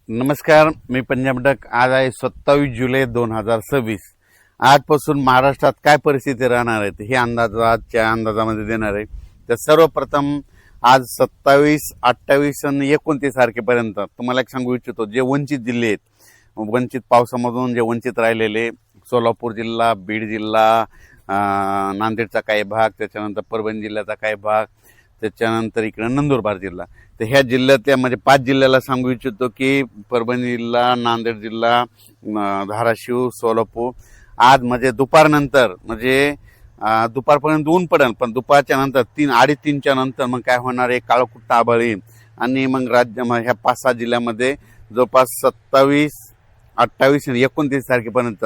नमस्कार, मी पंजाब डक. आज आहे 27 जुलै 2026. आजपासून महाराष्ट्रात काय परिस्थिती राहणार आहे हे आजच्या अंदाजामध्ये देणार आहे. तर सर्वप्रथम आज 27, 28 आणि 29 तारखेपर्यंत तुम्हाला एक सांगू इच्छितो, जे वंचित जिल्हे आहेत, वंचित पावसामधून जे वंचित राहिलेले, सोलापूर जिल्हा, बीड जिल्हा, नांदेडचा काही भाग, त्याच्यानंतर परभणी जिल्ह्याचा काही भाग, त्याच्यानंतर इकडे नंदुरबार जिल्हा. तर ह्या जिल्ह्यातल्या म्हणजे 5 जिल्ह्याला सांगू इच्छितो की परभणी जिल्हा, नांदेड जिल्हा, धाराशिव, सोलापूर आज म्हणजे दुपारनंतर म्हणजे दुपारपर्यंत ऊन पडेल, पण दुपारच्या नंतर 3-3:30च्या नंतर मग काय होणार आहे, काळकुट्ट आभाळ येईल आणि मग ह्या 5-6 जिल्ह्यामध्ये जवळपास 27, 28 आणि 29 तारखेपर्यंत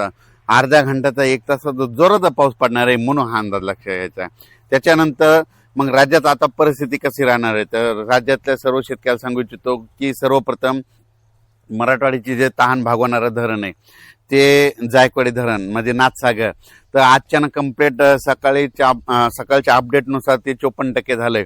अर्ध्या घंट्याचा 1 तासाचा जोराचा पाऊस पडणार आहे म्हणून हा अंदाज लक्षात घ्यायचा. त्याच्यानंतर मग राज्यात आता परिस्थिती कशी राहणार आहे, तर राज्यातल्या सर्व शेतकऱ्याला सांगू इच्छितो की सर्वप्रथम मराठवाड्याची जे तहान भागवणारं धरण आहे ते जायकवाडी धरण म्हणजे नाथसागर, तर आजच्यानं कंप्लीट सकाळच्या अपडेटनुसार ते 54% झालंय.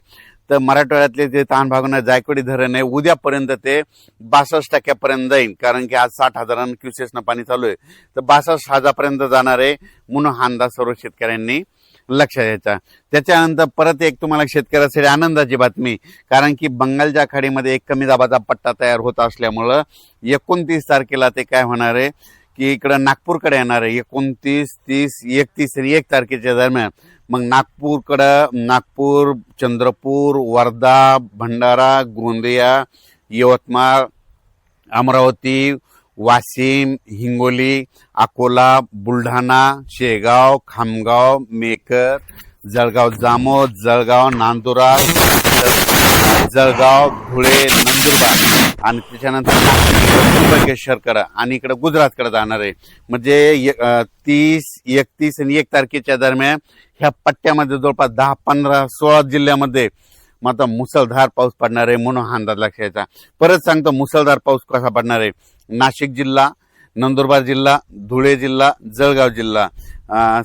तर मराठवाड्यातले जे तहान भागवणारे जायकवाडी धरण आहे उद्यापर्यंत ते 62% जाईल, कारण की आज 60,000 क्युसेसनं पाणी चालू आहे. तर 62,000 जाणार आहे म्हणून हा अंदाज सर्व शेतकऱ्यांनी लक्षात घ्यायचा. त्याच्यानंतर परत एक तुम्हाला शेतकऱ्यासाठी आनंदाची बातमी, कारण की बंगालच्या खाडीमध्ये एक कमी दाबाचा पट्टा तयार होत असल्यामुळं 29 तारखेला ते काय होणार आहे की इकडं नागपूरकडे येणार आहे. 29, 30, 31 आणि 1 तारखेच्या दरम्यान मग नागपूर, चंद्रपूर, वर्धा, भंडारा, गोंदिया, यवतमाळ, अमरावती, वाशिम, हिंगोली, अकोला, बुलढाणा, शेगाव, खामगाव, मेकर, जळगाव जामोद, जळगाव नांदुरबार, जळगाव, धुळे, नंदुरबार आणि त्याच्यानंतर त्र्यंबकेश्वरकडे आणि इकडे गुजरातकडे जाणार आहे. म्हणजे 30, 31 आणि 1 तारखेच्या दरम्यान ह्या पट्ट्यामध्ये जवळपास 10, 15, 16 जिल्ह्यामध्ये मात्र मुसळधार पाऊस पडणार आहे म्हणून हा अंदाज लक्षात घ्यायचा. परत सांगतो मुसळधार पाऊस कसा पडणार आहे. नाशिक जिल्हा, नंदुरबार जिल्हा, धुळे जिल्हा, जळगाव जिल्हा,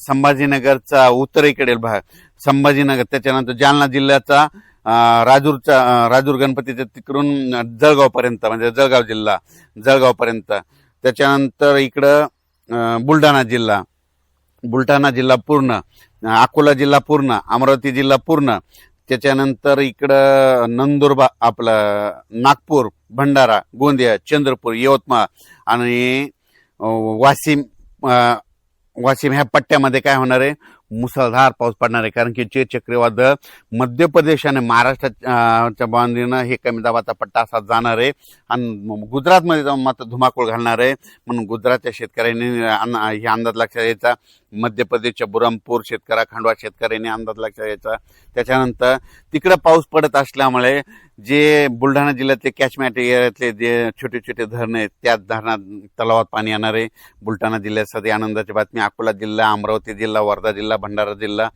संभाजीनगरचा उत्तरेकडील भाग संभाजीनगर, त्याच्यानंतर जालना जिल्ह्याचा राजूर गणपतीच्या तिकडून जळगावपर्यंत म्हणजे जळगाव जिल्हा, जळगावपर्यंत, त्याच्यानंतर इकडं बुलढाणा जिल्हा पूर्ण, अकोला जिल्हा पूर्ण, अमरावती जिल्हा पूर्ण, त्याच्यानंतर इकडं नंदुरबार, आपलं नागपूर, भंडारा, गोंदिया, चंद्रपूर, यवतमाळ आणि वाशिम ह्या पट्ट्यामध्ये काय होणार आहे, मुसळधार पाऊस पडणार आहे. कारण की जे चक्रीवादळ मध्य प्रदेश आणि महाराष्ट्राच्या बांधीनं हे कमी दाबाचा पट्टा असा जाणार आहे आणि गुजरातमध्ये जाऊन मात्र धुमाकूळ घालणार आहे. म्हणून गुजरातच्या शेतकऱ्यांनी हे अंदाज लक्षात घ्यायचा. मध्य प्रदेशच्या बुरहानपूर खांडवा शेतकऱ्यांनी अंदाज लक्षात घ्यायचा. त्याच्यानंतर तिकडं पाऊस पडत असल्यामुळे जे बुलढाणा जिल्ह्यातले कॅचमेंट एरियातले जे छोटे छोटे धरण आहेत त्या धरणात तलावात पाणी येणार आहे. बुलढाणा जिल्ह्यासाठी आनंदाची बातमी. अकोला जिल्हा, अमरावती जिल्हा, वर्धा जिल्हा, भंडारा जिल्हा,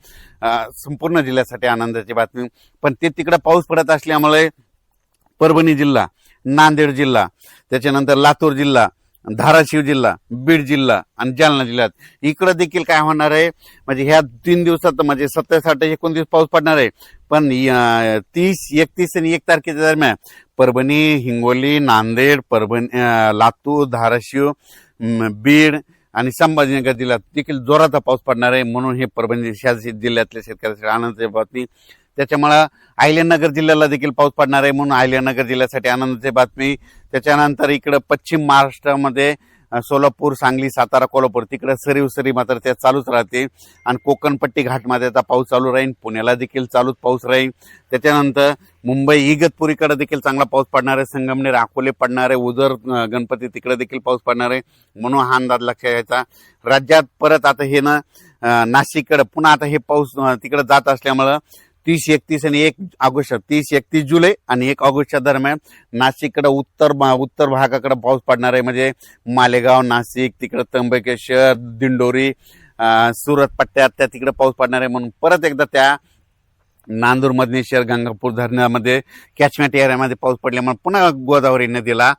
संपूर्ण जिल्ह्यासाठी आनंदाची बातमी. पण ते तिकडे पाऊस पडत असल्यामुळे परभणी जिल्हा, नांदेड जिल्हा, त्याच्यानंतर लातूर जिल्हा, धाराशिव जिल्हा, बीड जिल्हा आणि जालना जिल्ह्यात इकडे देखील काय होणार आहे, म्हणजे ह्या 3 दिवसात म्हणजे 27, 28, 29 पाऊस पडणार आहे. पण 30, 31 आणि 1 तारखेच्या दरम्यान परभणी, हिंगोली, नांदेड, लातूर, धाराशिव, बीड आणि संभाजीनगर जिल्ह्यात देखील जोराचा पाऊस पडणार आहे. म्हणून हे परभणी जिल्ह्यातल्या शेतकऱ्यांसाठी आनंदाची बातमी. त्याच्यामुळं अहिल्यानगर जिल्ह्याला देखील पाऊस पडणार आहे म्हणून अहिल्यानगर जिल्ह्यासाठी आनंदाची बातमी. त्याच्यानंतर इकडं पश्चिम महाराष्ट्रामध्ये सोलापूर, सांगली, सातारा, कोल्हापूर तिकडे सरी मात्र त्या चालूच राहते आणि कोकणपट्टी घाटमध्येचा पाऊस चालू राहील. पुण्याला देखील चालूच पाऊस राहील. त्याच्यानंतर मुंबई इगतपुरीकडे देखील चांगला पाऊस पडणार आहे. संगमनेर, अकोले पडणार आहे. उजर गणपती तिकडे देखील पाऊस पडणार आहे म्हणून हा अंदाज लक्षात घ्यायचा. राज्यात परत आता हे नाशिककडे पुन्हा आता हे पाऊस तिकडे जात असल्यामुळं 30, 31 आणि 1 ऑगस्ट 30, 31 जुलै आणि 1 ऑगस्टच्या दरम्यान नाशिककडे उत्तर भागाकडे पाऊस पडणार आहे. म्हणजे मालेगाव, नाशिक, तिकडे त्र्यंबकेश्वर, दिंडोरी, सुरत पट्ट्यात त्या तिकडे पाऊस पडणार आहे. म्हणून परत एकदा त्या नांदूर, मधनेश्वर, गंगापूर धरणामध्ये कॅचमेंट एरियामध्ये पाऊस पडल्यामुळे पुन्हा गोदावरी नदीला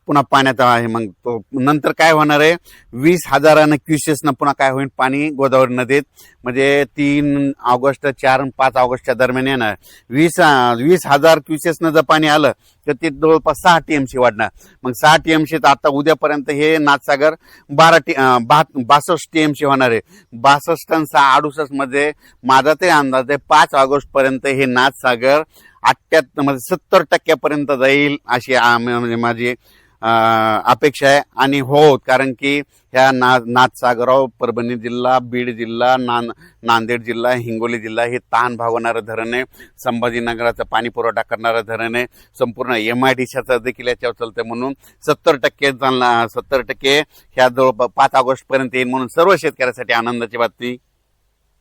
पुन्हा पाण्यात आहे. मग तो नंतर काय होणार आहे, 20,000 क्युसेसनं पुन्हा काय होईल पाणी गोदावरी नदीत, म्हणजे 3 ऑगस्ट, 4 आणि 5 ऑगस्टच्या दरम्यान येणार. 20,000 क्युसेसनं जर पाणी आलं तर ते जवळपास 6 TMC वाढणार. मग 6 TMC तर आता उद्यापर्यंत हे नाथसागर 62 TMC होणार आहे. 62 आणि 68 मध्ये माझा ते अंदाज आहे 5 ऑगस्ट पर्यंत हे नाथसागर 70% जाईल अशी म्हणजे माझी अपेक्षा आहे. आणि हो, कारण की ह्या नाथसागराव परभणी जिल्हा, बीड जिल्हा, नांदेड जिल्हा, हिंगोली जिल्हा हे ताण भागवणारं धरण आहे. संभाजीनगराचा पाणी पुरवठा करणारं धरण आहे. संपूर्ण MIDCचा देखील याच्यावर चालतंय. म्हणून 70% ह्या जवळ 5 ऑगस्ट पर्यंत येईल, म्हणून सर्व शेतकऱ्यासाठी आनंदाची बातमी.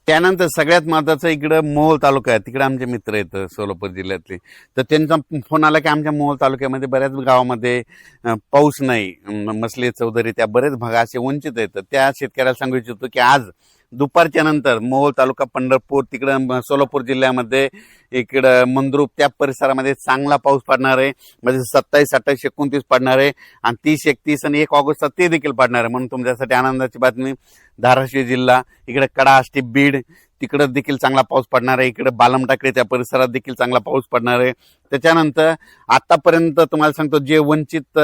त्यानंतर सगळ्यात महत्वाचं इकडं मोहोळ तालुका आहे, तिकडे आमचे मित्र आहेत सोलापूर जिल्ह्यातले. तर त्यांचा फोन आला की आमच्या मोहोळ तालुक्यामध्ये बऱ्याच गावामध्ये पाऊस नाही, मसले चौधरी त्या बरेच भाग असे वंचित आहेत. त्या शेतकऱ्याला सांगू इच्छितो की आज दुपारच्या नंतर मोहोळ तालुका, पंढरपूर, तिकडं सोलापूर जिल्ह्यामध्ये, इकडं मंद्रुप त्या परिसरामध्ये चांगला पाऊस पडणार आहे. म्हणजे 27, 28, 29 पडणार आहे आणि 30, 31 आणि 1 ऑगस्टचा ते देखील पडणार आहे. म्हणून तुमच्यासाठी आनंदाची बातमी. धाराशिव जिल्हा, इकडे कडा, आष्टी, बीड तिकडं देखील चांगला पाऊस पडणार आहे. इकडे बालमटाकडे त्या परिसरात देखील चांगला पाऊस पडणार आहे. त्याच्यानंतर आतापर्यंत तुम्हाला सांगतो जे वंचित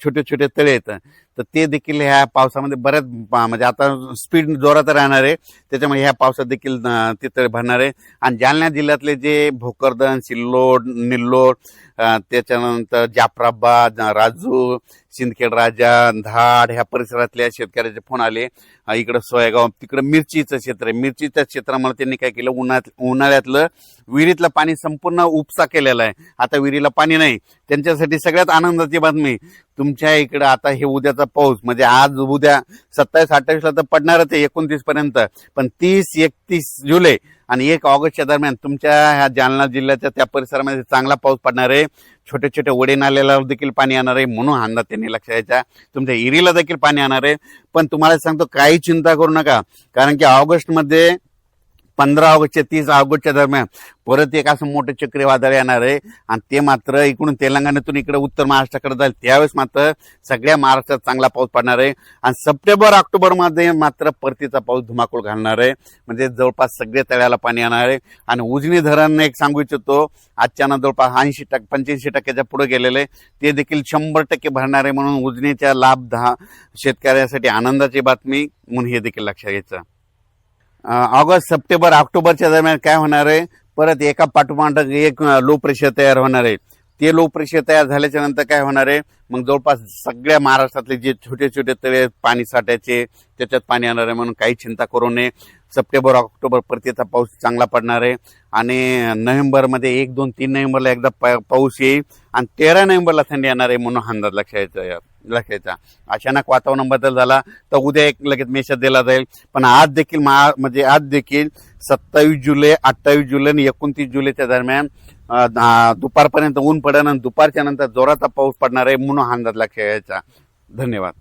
छोटे छोटे तळे आहेत तर ते देखील ह्या पावसामध्ये बऱ्याच म्हणजे आता स्पीड जोरात राहणार आहे. त्याच्यामुळे ह्या पावसात देखील ते तळे भरणार आहे. आणि जालना जिल्ह्यातले जे भोकरदन, सिल्लोड, निल्लोड, त्याच्यानंतर जाफराबाद, राजूर, सिंदखेड राजा, धाड ह्या परिसरातल्या शेतकऱ्याचे फोन आले. इकडं सोयगाव, तिकडं मिरचीचं क्षेत्र आहे. मिरचीच्या क्षेत्रामध्ये त्यांनी काय केलं, उन्हाळ्यातलं विहिरीतलं पाणी संपूर्ण उपसा केलेला आहे. आता विहिरीला पाणी नाही. त्यांच्यासाठी सगळ्यात आनंदाची बातमी, तुमच्या इकडं आता हे उद्याचा पाऊस म्हणजे आज उद्या 27, 28 तर पडणारच आहे 29 पर्यंत, पण 30, 31 जुलै आणि 1 ऑगस्टच्या दरम्यान तुमच्या ह्या जालना जिल्ह्याच्या त्या परिसरामध्ये चांगला पाऊस पडणार आहे. छोटे छोटे ओढे नाल्याला देखील पाणी येणार आहे. म्हणून हा अंदाज त्यांनी लक्षात घ्यायचा. तुमच्या इरीला देखील पाणी येणार आहे. पण तुम्हाला सांगतो काही चिंता करू नका, कारण की ऑगस्टमध्ये 15 ऑगस्ट ते 30 ऑगस्टच्या दरम्यान परत एक असं मोठं चक्रीवादळ येणार आहे आणि ते मात्र इकडून तेलंगणातून इकडे उत्तर महाराष्ट्राकडे जाईल. त्यावेळेस मात्र सगळ्या महाराष्ट्रात चांगला पाऊस पडणार आहे आणि सप्टेंबर ऑक्टोबर मध्ये मात्र परतीचा पाऊस धुमाकूळ घालणार आहे. म्हणजे जवळपास सगळे तळ्याला पाणी येणार आहे. आणि उजनी धरण एक सांगू इच्छितो, आजच्यानं जवळपास 85% पुढे गेलेले, ते देखील 100% भरणार आहे. म्हणून उजनीच्या लाभ शेतकऱ्यासाठी आनंदाची बातमी, म्हणून हे देखील लक्षात घ्यायचं. ऑगस्ट, सप्टेंबर, ऑक्टोबरच्या दरम्यान काय होणार आहे, परत एका पाठोपाठ एक लो प्रेशर तयार होणार आहे. ते लो प्रेशर तयार झाल्याच्या नंतर काय होणार आहे, मग जवळपास सगळ्या महाराष्ट्रातले जे छोटे छोटे तळे पाणी साठ्याचे त्याच्यात पाणी येणार आहे. म्हणून काही चिंता करू नये. सप्टेंबर, ऑक्टोबर परतीचा पाऊस चांगला पडणार आहे. आणि नोव्हेंबरमध्ये 1, 2, 3 नोव्हेंबरला एकदा पाऊस येईल आणि 13 नोव्हेंबरला थंडी येणार आहे. म्हणून अंदाज लक्षायचा. अचानक वातावरण बदल झाला तर उद्या एक लगेच मेसेज दिला जाईल. पण आज देखील आज देखील 27 जुलै, 28 जुलै आणि 29 जुलैच्या दरम्यान दुपारपर्यंत ऊन पडेल आणि दुपारच्या नंतर जोराचा पाऊस पडणार आहे. म्हणून अंदाज लक्षात घ्यायचा. धन्यवाद.